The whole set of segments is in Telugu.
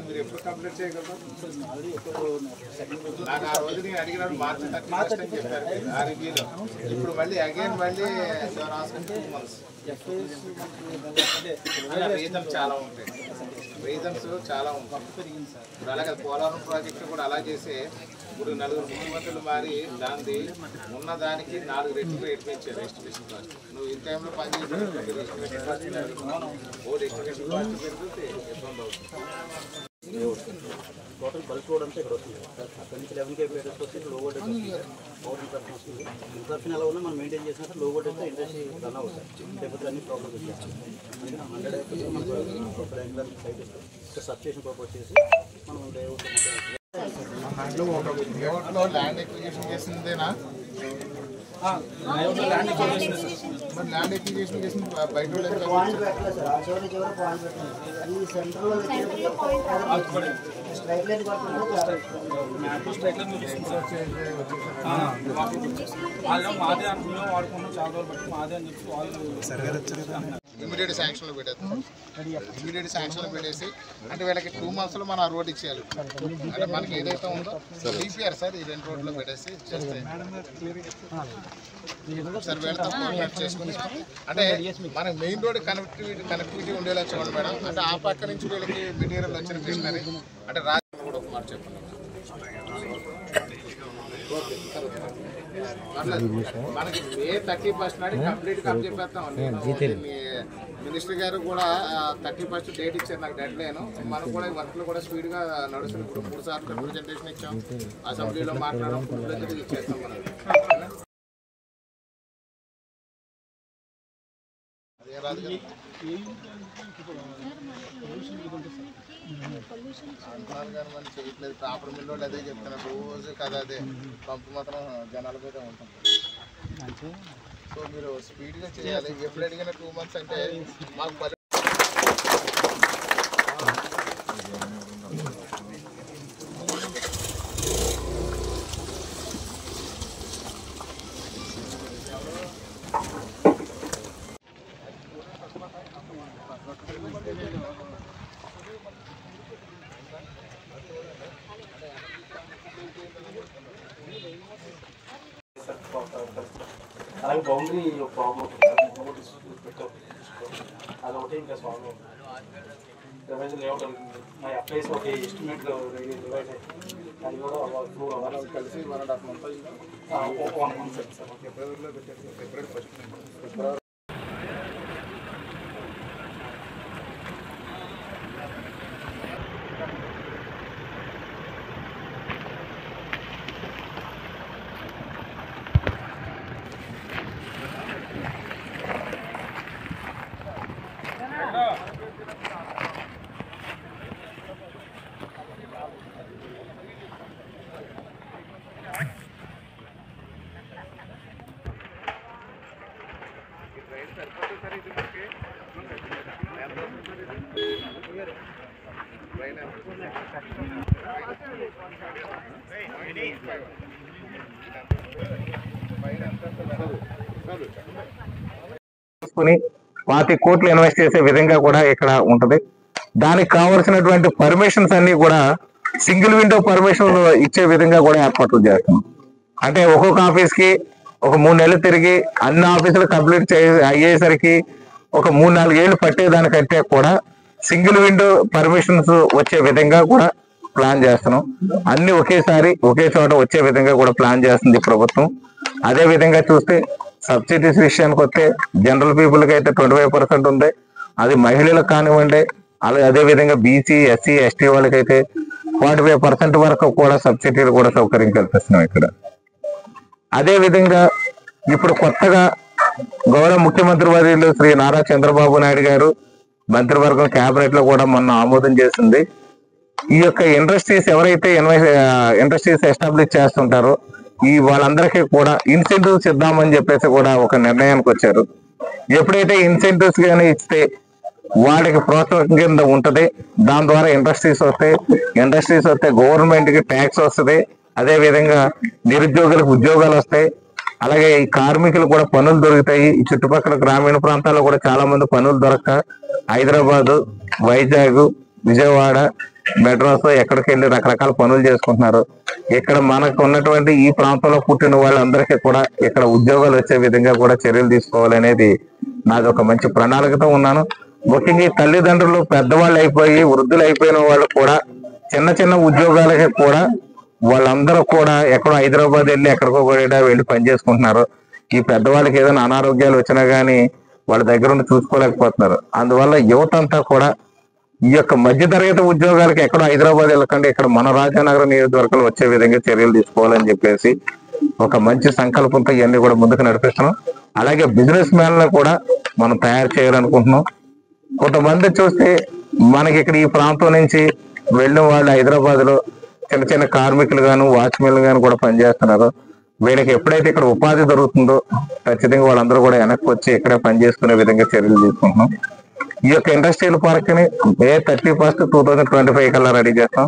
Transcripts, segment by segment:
మీరు ఎప్పుడు కంప్లీట్ చేయగలరు? నాకు ఆ రోజు నేను అడిగినప్పుడు మార్చి 31 అని చెప్పారు ఆ రివ్యూలో. ఇప్పుడు మళ్ళీ అగైన్ మళ్ళీ రాసుకుని 2 months. రీజన్స్ చాలా ఉంటాయి, రీజన్స్ చాలా ఉంటాయి. ఇప్పుడు అలాగే పోలవరం ప్రాజెక్టు కూడా అలా చేసే ఇప్పుడు 4 ముఖ్యమంత్రులు మారి దాన్ని ఉన్నదానికి 4 రెట్లు రేట్ పెంచారు ఎస్టిమేషన్ కాస్ట్. నువ్వు ఈ టైంలో పనిచేసే ఎస్టిమేషన్ కాస్ట్ ఎస్టిమేషన్ కాస్ట్ పెరిగితే ఇబ్బంది అవుతుంది. టోటల్ బల్క్ రోడ్ అంతా ఇక్కడ వస్తుంది. అక్కడి నుంచి 11 km వస్తే లో వోల్టేజ్ వస్తుంది, పవర్ ఇన్ఫర్షన్ వస్తుంది. ఇన్ఫర్షన్ ఎలా ఉన్నా మనం మెయింటైన్ చేసినట్టు లో వోల్టేజ్తో ఇండస్ట్రీ రన్ అవుతాయి, లేకపోతే అన్ని ప్రాబ్లమ్స్ వచ్చేస్తాయి. 100 acres మనకు ఒక రెగ్యులర్ సైట్ ఇస్తాం. సబ్స్టేషన్ ప్రపోజ్ చేసి మనం దాంట్లో ఒక లేఅవుట్లో ల్యాండ్ ఎక్విజిషన్ చేసిందేనా? మరి ల్యాండ్ ఎక్విజిషన్ చేసిన బయట పాయింట్ పెట్టలేదు సార్. ఆ చివరి పాయింట్ పెట్టలేదు. ఈ సెంటర్లో స్ట్రైట్ లైన్ ఇమీడియట్ శాంక్షన్లో పెట్టేస్తాం. ఇమీడియట్ శాంక్షన్లో పెట్టేసి అంటే వీళ్ళకి 2 monthsలో మనం ఆ రోడ్ ఇచ్చేయాలి. అంటే మనకి ఏదైతే ఉందో డిపిఆర్ సార్ ఈ 2 రోడ్లో పెట్టేసి చేస్తే సార్ వీళ్ళతో కోఆర్డినేట్ చేసుకుని అంటే మనకి మెయిన్ రోడ్ కనెక్టివిటీ ఉండేలా చూడండి మేడం. అంటే ఆ పక్క నుంచి వీళ్ళకి మెటీరియల్ వచ్చిన మిషనరీ అంటే రాజు కూడా ఒక మాట చెప్పండి. మనకి May 31 నాడు కంప్లీట్ గా చెప్పేస్తాం. మినిస్టర్ గారు కూడా 31 డేట్ ఇచ్చారు నాకు డెడ్ లైన్. మనం కూడా వర్క్లు కూడా స్పీడ్ గా నడుస్తుంది. ఇప్పుడు 3 సార్లు రిప్రజెంటేషన్ ఇచ్చాం, అసెంబ్లీలో మాట్లాడడం, ఇచ్చేస్తాం మనం. అదే రాదు కదా అంటున్నారు కానీ మనం చేయట్లేదు. ప్రాపర్ మిల్ వాళ్ళు అదే చెప్తున్నారు రోజు కదా. అదే పంపు మాత్రం జనాల మీద ఉంటుంది. సో మీరు స్పీడ్గా చేయాలి. ఎప్పుడు అడిగిన 2 months అంటే మాకు అలాగే బౌండరీ ప్రాబ్లం అది ఒకటి ఇంకా సాల్వ్ అవుతుంది. రివైజ్ లేఅవుట్ మై అప్లైస్ ఒక ఎస్టిమేట్లో రివైజ్ అయ్యింది. అది కూడా 2 hours కలిసి 1.5 months 1 month సార్. ఫిబ్రవరిలో పెట్టారు. ఫిబ్రవరి 1st తీసుకుని 25 కోట్లు ఇన్వెస్ట్ చేసే విధంగా కూడా ఇక్కడ ఉంటది. దానికి కావాల్సినటువంటి పర్మిషన్స్ అన్ని కూడా సింగిల్ విండో పర్మిషన్ ఇచ్చే విధంగా కూడా ఏర్పాట్లు చేస్తాం. అంటే ఒక్కొక్క ఆఫీస్ కి ఒక 3 నెలలు తిరిగి అన్ని ఆఫీసులు కంప్లీట్ అయ్యేసరికి ఒక 3-4 ఏళ్ళు పట్టేదానికంటే కూడా సింగిల్ విండో పర్మిషన్స్ వచ్చే విధంగా కూడా ప్లాన్ చేస్తున్నాం. అన్ని ఒకేసారి ఒకే చోట వచ్చే విధంగా కూడా ప్లాన్ చేస్తుంది ప్రభుత్వం. అదే విధంగా చూస్తే సబ్సిడీస్ విషయానికి వస్తే జనరల్ పీపుల్కి అయితే 25% ఉంది. అది మహిళలకు కానివ్వండి, అలాగే అదే విధంగా బీసీ, ఎస్సీ, ఎస్టీ వాళ్ళకైతే 45% వరకు కూడా సబ్సిడీలు కూడా సౌకర్యం కల్పిస్తున్నాం ఇక్కడ. అదే విధంగా ఇప్పుడు కొత్తగా గౌరవ ముఖ్యమంత్రి వర్యులు శ్రీ నారా చంద్రబాబు నాయుడు గారు మంత్రివర్గం క్యాబినెట్ లో కూడా మొన్న ఆమోదం చేసింది. ఈ యొక్క ఇండస్ట్రీస్ ఎవరైతే ఇండస్ట్రీస్ ఎస్టాబ్లిష్ చేస్తుంటారో వాళ్ళందరికీ కూడా ఇన్సెంటివ్స్ ఇద్దామని చెప్పేసి కూడా ఒక నిర్ణయానికి వచ్చారు. ఎప్పుడైతే ఇన్సెంటివ్స్ కానీ ఇస్తే వాళ్ళకి ప్రోత్సాహం కింద ఉంటది. దాని ద్వారా ఇండస్ట్రీస్ వస్తే గవర్నమెంట్ కి ట్యాక్స్ వస్తుంది. అదే విధంగా నిరుద్యోగులకు ఉద్యోగాలు వస్తాయి. అలాగే ఈ కార్మికులు కూడా పనులు దొరుకుతాయి. ఈ చుట్టుపక్కల గ్రామీణ ప్రాంతాల్లో కూడా చాలా మంది పనులు దొరక్క హైదరాబాద్, వైజాగ్, విజయవాడ మెడ్రాస్ ఎక్కడికి వెళ్ళి రకరకాల పనులు చేసుకుంటున్నారు. ఇక్కడ మనకు ఉన్నటువంటి ఈ ప్రాంతంలో పుట్టిన వాళ్ళందరికీ కూడా ఇక్కడ ఉద్యోగాలు వచ్చే విధంగా కూడా చర్యలు తీసుకోవాలనేది నాది ఒక మంచి ప్రణాళికతో ఉన్నాను. ముఖ్యంగా ఈ తల్లిదండ్రులు పెద్దవాళ్ళు అయిపోయి వృద్ధులు అయిపోయిన వాళ్ళు కూడా చిన్న చిన్న ఉద్యోగాలకి కూడా వాళ్ళందరూ కూడా ఎక్కడో హైదరాబాద్ వెళ్ళి ఎక్కడికో కూడా వెళ్ళి పనిచేసుకుంటున్నారు. ఈ పెద్దవాళ్ళకి ఏదైనా అనారోగ్యాలు వచ్చినా గానీ వాళ్ళ దగ్గర ఉండి చూసుకోలేకపోతున్నారు. అందువల్ల యువత అంతా కూడా ఈ యొక్క మధ్యతరగతి ఉద్యోగాలకి ఎక్కడో హైదరాబాద్ వెళ్ళకండి, ఇక్కడ మన రాజానగరం నియోజకవర్గంలో వచ్చే విధంగా చర్యలు తీసుకోవాలని చెప్పేసి ఒక మంచి సంకల్పంతో ఇవన్నీ కూడా ముందుకు నడిపిస్తున్నాం. అలాగే బిజినెస్ మ్యాన్లను కూడా మనం తయారు చేయాలనుకుంటున్నాం. కొంతమంది చూస్తే మనకి ఇక్కడ ఈ ప్రాంతం నుంచి వెళ్ళిన వాళ్ళు హైదరాబాద్ లో చిన్న చిన్న కార్మికులు గాను వాచ్మెన్లు గాను కూడా పనిచేస్తున్నారు. వీళ్ళకి ఎప్పుడైతే ఇక్కడ ఉపాధి దొరుకుతుందో ఖచ్చితంగా వాళ్ళందరూ కూడా వెనక్కి వచ్చి ఇక్కడే పనిచేసుకునే విధంగా చర్యలు తీసుకుంటున్నాం. ఈ యొక్క ఇండస్ట్రియల్ పార్క్ ని May 31, 2025 కల్లా రెడీ చేస్తాం.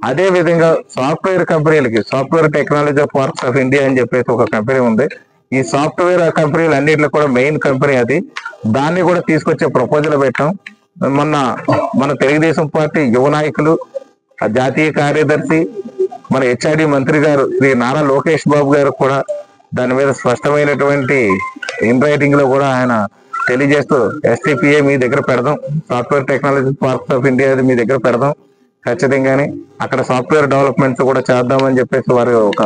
అదే విధంగా సాఫ్ట్వేర్ కంపెనీలకి software technology parks of India అని చెప్పేసి ఒక కంపెనీ ఉంది. ఈ సాఫ్ట్వేర్ కంపెనీలు అన్నింటిలో కూడా మెయిన్ కంపెనీ అది. దాన్ని కూడా తీసుకొచ్చే ప్రపోజల్ పెట్టాం. మొన్న మన తెలుగుదేశం పార్టీ యువ నాయకులు జాతీయ కార్యదర్శి మన హెచ్ఆర్డి మంత్రి గారు శ్రీ నారా లోకేష్ బాబు గారు కూడా దాని మీద స్పష్టమైనటువంటి ఇన్ రైటింగ్ లో కూడా ఆయన తెలియజేస్తూ STPA మీ దగ్గర పెడదాం, software technology parks of India మీ దగ్గర పెడదాం ఖచ్చితంగానే, అక్కడ సాఫ్ట్వేర్ డెవలప్మెంట్స్ కూడా చేద్దామని చెప్పేసి వారు ఒక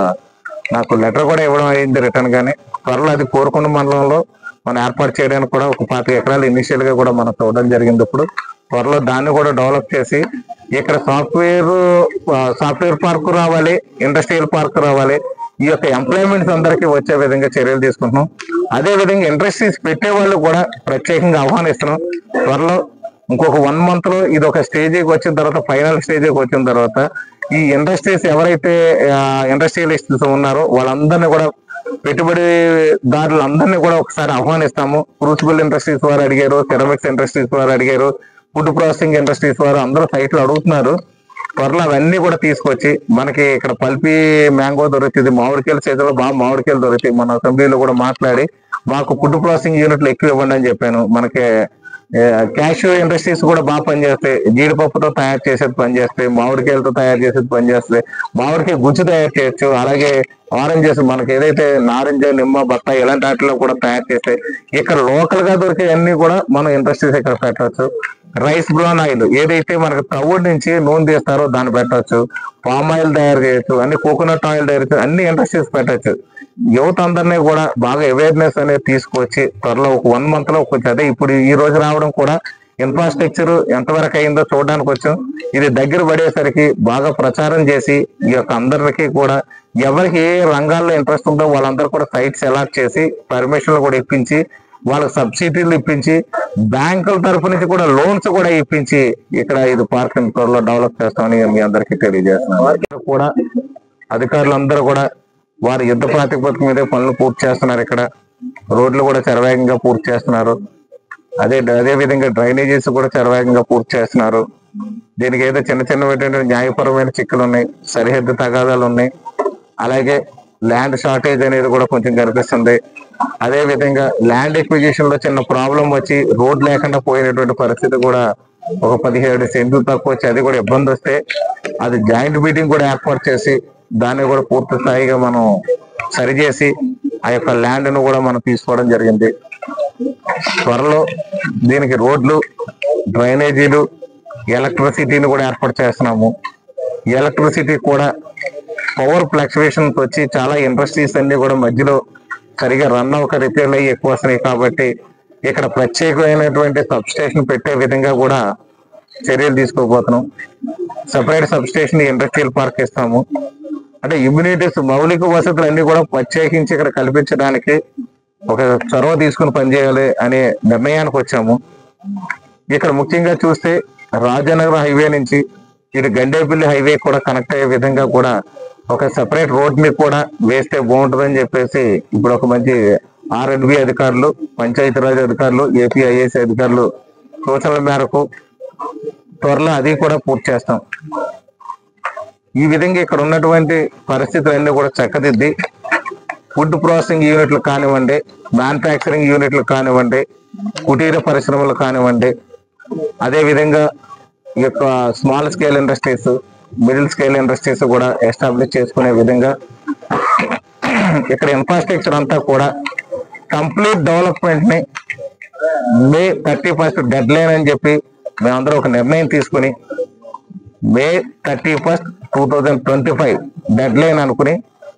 నాకు లెటర్ కూడా ఇవ్వడం అయింది రిటర్న్ గానే. త్వరలో అది కోరుకొండ మండలంలో మనం ఏర్పాటు చేయడానికి కూడా ఒక 25 ఎకరాలు ఇనిషియల్ గా కూడా మనం చూడడం జరిగింది. ఇప్పుడు త్వరలో దాన్ని కూడా డెవలప్ చేసి ఇక్కడ సాఫ్ట్వేర్ పార్క్ రావాలి, ఇండస్ట్రియల్ పార్క్ రావాలి. ఈ యొక్క ఎంప్లాయ్మెంట్స్ అందరికీ వచ్చే విధంగా చర్యలు తీసుకుంటున్నాం. అదే విధంగా ఇండస్ట్రీస్ పెట్టే వాళ్ళు కూడా ప్రత్యేకంగా ఆహ్వానిస్తున్నాం. త్వరలో ఇంకొక 1 month లో ఇది ఒక స్టేజ్కి వచ్చిన తర్వాత, ఫైనల్ స్టేజ్కి వచ్చిన తర్వాత ఈ ఇండస్ట్రీస్ ఎవరైతే ఇండస్ట్రియలిస్ట్స్ ఉన్నారో వాళ్ళందరినీ కూడా పెట్టుబడిదారులందరినీ కూడా ఒకసారి ఆహ్వానిస్తాము. క్రూసిబుల్ ఇండస్ట్రీస్ వారు అడిగారు, సెరామిక్స్ ఇండస్ట్రీస్ వారు అడిగారు, ఫుడ్ ప్రాసెసింగ్ ఇండస్ట్రీస్ వారు అందరూ సైట్లు అడుగుతున్నారు. త్వరలో అవన్నీ కూడా తీసుకొచ్చి మనకి ఇక్కడ పల్పి మ్యాంగో దొరుకుతుంది, మామిడికాయల సీజన్లో బాగా మామిడికాయలు దొరుకుతాయి. మన అసెంబ్లీలో కూడా మాట్లాడి మాకు ఫుడ్ ప్రాసెసింగ్ యూనిట్లు ఎక్కువ ఇవ్వండి అని చెప్పాను. మనకి క్యాషియో ఇండస్ట్రీస్ కూడా బాగా పనిచేస్తాయి. జీడిపప్పుతో తయారు చేసేది పనిచేస్తాయి, మామిడికాయలతో తయారు చేసేది పనిచేస్తాయి, మామిడికాయ గుజ్జు తయారు చేయొచ్చు. అలాగే ఆరెంజెస్ మనకి ఏదైతే నారింజ, నిమ్మ, బత్తాయి ఇలాంటి వాటిలో కూడా తయారు చేస్తాయి. ఇక్కడ లోకల్ గా దొరికే అన్ని కూడా మనం ఇండస్ట్రీస్ ఇక్కడ పెట్టవచ్చు. రైస్ బ్రాన్ ఆయిల్ ఏదైతే మనకు తవుడు నుంచి నూనె తీస్తారో దాన్ని పెట్టవచ్చు. పామ్ ఆయిల్ తయారు చేయొచ్చు, అన్ని కోకోనట్ ఆయిల్ తయారు చేయొచ్చు, అన్ని ఇండస్ట్రీస్ పెట్టచ్చు. యువత అందరినీ కూడా బాగా అవేర్నెస్ అనేది తీసుకొచ్చి త్వరలో ఒక 1 month లో కొంచెం అదే ఇప్పుడు ఈ రోజు రావడం కూడా ఇన్ఫ్రాస్ట్రక్చర్ ఎంతవరకు అయిందో చూడడానికి వచ్చాం. ఇది దగ్గర పడేసరికి బాగా ప్రచారం చేసి ఈ యొక్క అందరికీ కూడా ఎవరికి ఏ రంగాల్లో ఇంట్రెస్ట్ ఉందో వాళ్ళందరూ కూడా సైట్స్ అలాట్ చేసి పర్మిషన్లు కూడా ఇప్పించి వాళ్ళకి సబ్సిడీలు ఇప్పించి బ్యాంకుల తరఫు నుంచి కూడా లోన్స్ కూడా ఇప్పించి ఇక్కడ ఇది పార్క్ త్వరలో డెవలప్ చేస్తామని మీ అందరికీ తెలియజేస్తున్నాను. కూడా అధికారులందరూ కూడా వారి యుద్ధ ప్రాతిపదిక మీదే పనులు పూర్తి చేస్తున్నారు. ఇక్కడ రోడ్లు కూడా శరవేగంగా పూర్తి చేస్తున్నారు. అదే విధంగా డ్రైనేజీస్ కూడా శరవేగంగా పూర్తి చేస్తున్నారు. దీనికి ఏదో చిన్న చిన్న న్యాయపరమైన చిక్కులు ఉన్నాయి, సరిహద్దు తగాదాలు ఉన్నాయి, అలాగే ల్యాండ్ షార్టేజ్ అనేది కూడా కొంచెం కనిపిస్తుంది. అదే విధంగా ల్యాండ్ ఎక్విజిషన్ లో చిన్న ప్రాబ్లం వచ్చి రోడ్ లేకుండా పోయినటువంటి పరిస్థితి కూడా ఒక 17 సెంట్లు తక్కువ వచ్చి అది కూడా ఇబ్బంది వస్తే అది జాయింట్ మీటింగ్ కూడా ఏర్పాటు చేసి దాన్ని కూడా పూర్తి స్థాయిగా మనం సరిచేసి ఆ యొక్క ల్యాండ్ ను కూడా మనం తీసుకోవడం జరిగింది. త్వరలో దీనికి రోడ్లు, డ్రైనేజీలు, ఎలక్ట్రిసిటీని కూడా ఏర్పాటు చేస్తున్నాము. ఎలక్ట్రిసిటీ కూడా పవర్ ఫ్లక్చువేషన్స్ వచ్చి చాలా ఇండస్ట్రీస్ అన్ని కూడా మధ్యలో సరిగా రన్ అవ్వక రిపేర్లు అయ్యి ఎక్కువ వస్తున్నాయి. కాబట్టి ఇక్కడ ప్రత్యేకమైనటువంటి సబ్ స్టేషన్ పెట్టే విధంగా కూడా చర్యలు తీసుకోబోతున్నాం. Separate sub station industrial park ఇస్తాము. అంటే ఇమ్యూనిటీస్, మౌలిక వసతులు అన్ని కూడా ప్రత్యేకించి ఇక్కడ కల్పించడానికి ఒక చొరవ తీసుకుని పనిచేయాలి అనే నిర్ణయానికి వచ్చాము. ఇక్కడ ముఖ్యంగా చూస్తే రాజానగరం హైవే నుంచి ఇటు గండేపల్లి హైవే కూడా కనెక్ట్ అయ్యే విధంగా కూడా ఒక సెపరేట్ రోడ్ ని కూడా వేస్తే బాగుంటుందని చెప్పేసి ఇప్పుడు ఒక మంచి R&B అధికారులు, పంచాయతీరాజ్ అధికారులు, APIS అధికారులు సూచనల మేరకు త్వరలో అది కూడా పూర్తి చేస్తాం. ఈ విధంగా ఇక్కడ ఉన్నటువంటి పరిస్థితులన్నీ కూడా చక్కదిద్ది ఫుడ్ ప్రాసెసింగ్ యూనిట్లు కానివ్వండి, మ్యానుఫ్యాక్చరింగ్ యూనిట్లు కానివ్వండి, కుటీర పరిశ్రమలు కానివ్వండి, అదే విధంగా ఈ యొక్క small scale industries, middle scale industries కూడా ఎస్టాబ్లిష్ చేసుకునే విధంగా ఇక్కడ ఇన్ఫ్రాస్ట్రక్చర్ అంతా కూడా కంప్లీట్ డెవలప్మెంట్ ని May 31st డెడ్ లైన్ అని చెప్పి మేమందరం ఒక నిర్ణయం తీసుకుని May 31st 2025 డెడ్ లైన్ అనుకుని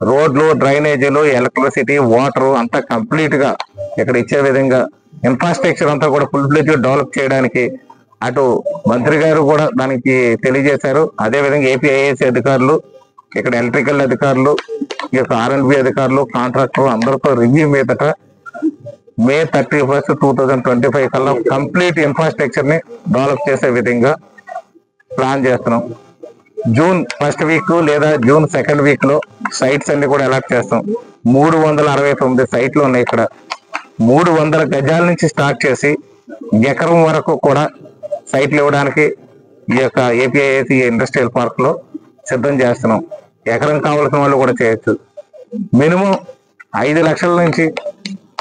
రోడ్లు, డ్రైనేజీలు, ఎలక్ట్రిసిటీ, వాటర్ అంతా కంప్లీట్ గా ఇక్కడ ఇచ్చే విధంగా ఇన్ఫ్రాస్ట్రక్చర్ అంతా కూడా ఫుల్ ఫ్లెడ్జ్ డెవలప్ చేయడానికి అటు మంత్రి గారు కూడా దానికి తెలియజేశారు. అదే విధంగా ఏపీఐఏసీ అధికారులు, ఇక్కడ ఎలక్ట్రికల్ అధికారులు, ఈ యొక్క R&B అధికారులు, కాంట్రాక్టర్ అందరితో రివ్యూ మీదట May 31st 2025 కల్లా కంప్లీట్ ఇన్ఫ్రాస్ట్రక్చర్ ని డెవలప్ చేసే విధంగా ప్లాన్ చేస్తున్నాం. జూన్ 1st వీక్ లేదా జూన్ 2nd వీక్ లో సైట్స్ అన్ని కూడా అలాట్ చేస్తాం. 369 సైట్లు ఉన్నాయి. ఇక్కడ 300 గజాల నుంచి స్టార్ట్ చేసి ఎకరం వరకు కూడా సైట్లు ఇవ్వడానికి ఈ యొక్క ఏపీఐఏసీ ఇండస్ట్రియల్ పార్క్ లో సిద్ధం చేస్తున్నాం. ఎకరం కావాల్సిన వాళ్ళు కూడా చేయొచ్చు. మినిమం 5 లక్షల నుంచి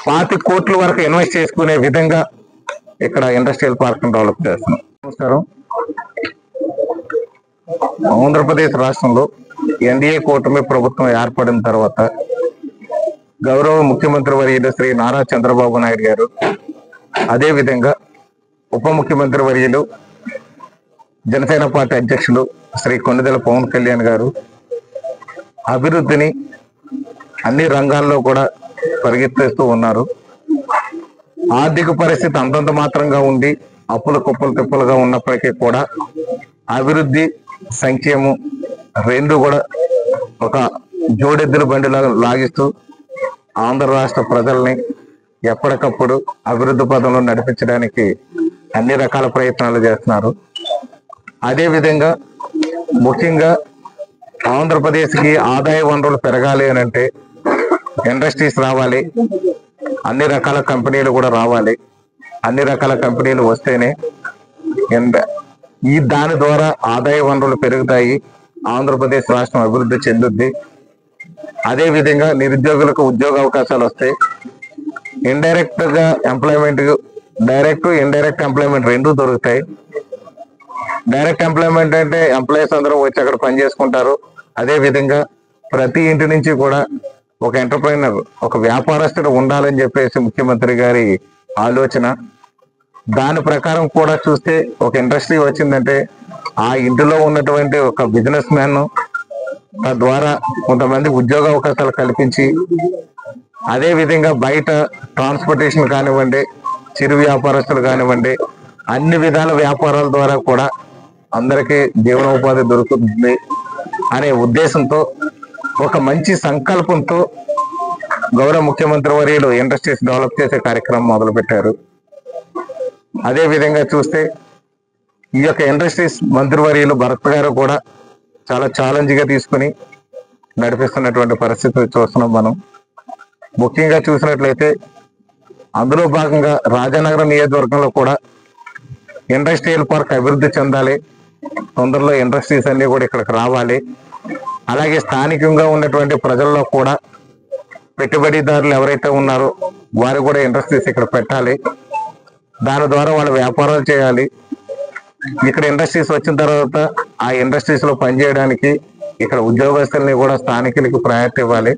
25 కోట్ల వరకు ఇన్వెస్ట్ చేసుకునే విధంగా ఇక్కడ ఇండస్ట్రియల్ పార్క్ డెవలప్ చేస్తున్నాం. నమస్కారం. ఆంధ్రప్రదేశ్ రాష్ట్రంలో ఎన్డీఏ కూటమి ప్రభుత్వం ఏర్పడిన తర్వాత గౌరవ ముఖ్యమంత్రి వర్యులు శ్రీ నారా చంద్రబాబు నాయుడు గారు, అదే విధంగా ఉప ముఖ్యమంత్రి వర్యులు జనసేన పార్టీ అధ్యక్షులు శ్రీ కొణిదెల పవన్ కళ్యాణ్ గారు అభివృద్ధిని అన్ని రంగాల్లో కూడా పరిగెత్తేస్తూ ఉన్నారు. ఆర్థిక పరిస్థితి అంతంత మాత్రంగా ఉండి అప్పుల కుప్పలు తిప్పలుగా ఉన్నప్పటికీ కూడా అభివృద్ధి, సంక్షేమం రెండు కూడా ఒక జోడెద్దుల బండిలాగా లాగిస్తూ ఆంధ్ర రాష్ట్ర ప్రజల్ని ఎప్పటికప్పుడు అభివృద్ధి పదంలో నడిపించడానికి అన్ని రకాల ప్రయత్నాలు చేస్తున్నారు. అదే విధంగా ముఖ్యంగా ఆంధ్రప్రదేశ్కి ఆదాయ వనరులు పెరగాలి అని అంటే ఇండస్ట్రీస్ రావాలి, అన్ని రకాల కంపెనీలు కూడా రావాలి. అన్ని రకాల కంపెనీలు వస్తేనే దాని ద్వారా ఆదాయ వనరులు పెరుగుతాయి, ఆంధ్రప్రదేశ్ రాష్ట్రం అభివృద్ధి చెందుద్ది. అదే విధంగా నిరుద్యోగులకు ఉద్యోగ అవకాశాలు వస్తాయి. ఇండైరెక్ట్ గా ఎంప్లాయ్మెంట్, డైరెక్ట్ ఇండైరెక్ట్ ఎంప్లాయ్మెంట్ రెండూ దొరుకుతాయి. డైరెక్ట్ ఎంప్లాయ్మెంట్ అంటే ఎంప్లాయీస్ అందరూ వచ్చి అక్కడ పని చేసుకుంటారు. అదే విధంగా ప్రతి ఇంటి నుంచి కూడా ఒక ఎంటర్ప్రైనర్, ఒక వ్యాపారస్తుడు ఉండాలని చెప్పేసి ముఖ్యమంత్రి గారి ఆలోచన. దాని ప్రకారం కూడా చూస్తే ఒక ఇండస్ట్రీ వచ్చిందంటే ఆ ఇంటిలో ఉన్నటువంటి ఒక బిజినెస్ మ్యాన్ తద్వారా కొంతమంది ఉద్యోగ అవకాశాలు కల్పించి, అదే విధంగా బయట ట్రాన్స్పోర్టేషన్ కానివ్వండి, చిరు వ్యాపారస్తులు కానివ్వండి, అన్ని విధాల వ్యాపారాల ద్వారా కూడా అందరికీ జీవనోపాధి దొరుకుతుంది అనే ఉద్దేశంతో, ఒక మంచి సంకల్పంతో గౌరవ ముఖ్యమంత్రి వర్యులు ఇండస్ట్రీస్ డెవలప్ చేసే కార్యక్రమం మొదలుపెట్టారు. అదే విధంగా చూస్తే ఈ యొక్క ఇండస్ట్రీస్ మంత్రివర్యులు భరత్ గారు కూడా చాలా ఛాలెంజ్ గా తీసుకుని నడిపిస్తున్నటువంటి పరిస్థితి చూస్తున్నాం మనం. ముఖ్యంగా చూసినట్లయితే అందులో భాగంగా రాజానగరం నియోజకవర్గంలో కూడా ఇండస్ట్రియల్ పార్క్ అభివృద్ధి చెందాలి, తొందరలో ఇండస్ట్రీస్ అన్ని కూడా ఇక్కడికి రావాలి. అలాగే స్థానికంగా ఉన్నటువంటి ప్రజల్లో కూడా పెట్టుబడిదారులు ఎవరైతే ఉన్నారో వారు కూడా ఇండస్ట్రీస్ ఇక్కడ పెట్టాలి, దాని ద్వారా వాళ్ళ వ్యాపారాలు చేయాలి. ఇక్కడ ఇండస్ట్రీస్ వచ్చిన తర్వాత ఆ ఇండస్ట్రీస్ లో పనిచేయడానికి ఇక్కడ ఉద్యోగస్తుల్ని కూడా స్థానికులకి ప్రయారిటీ ఇవ్వాలి.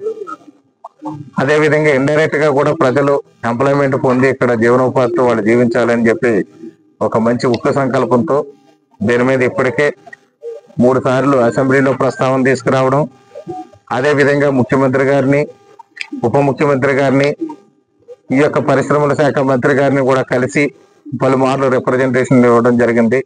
అదే విధంగా ఇండైరెక్ట్ గా కూడా ప్రజలు ఎంప్లాయ్మెంట్ పొంది ఇక్కడ జీవనోపాధితో వాళ్ళు జీవించాలని చెప్పి ఒక మంచి ఉక్కు సంకల్పంతో దీని మీద ఇప్పటికే 3 సార్లు అసెంబ్లీలో ప్రస్తావన తీసుకురావడం, అదే విధంగా ముఖ్యమంత్రి గారిని, ఉప ముఖ్యమంత్రి గారిని, ఈ యొక్క పరిశ్రమల శాఖ మంత్రి గారిని కూడా కలిసి పలుమార్లు రిప్రజెంటేషన్ ఇవ్వడం జరిగింది.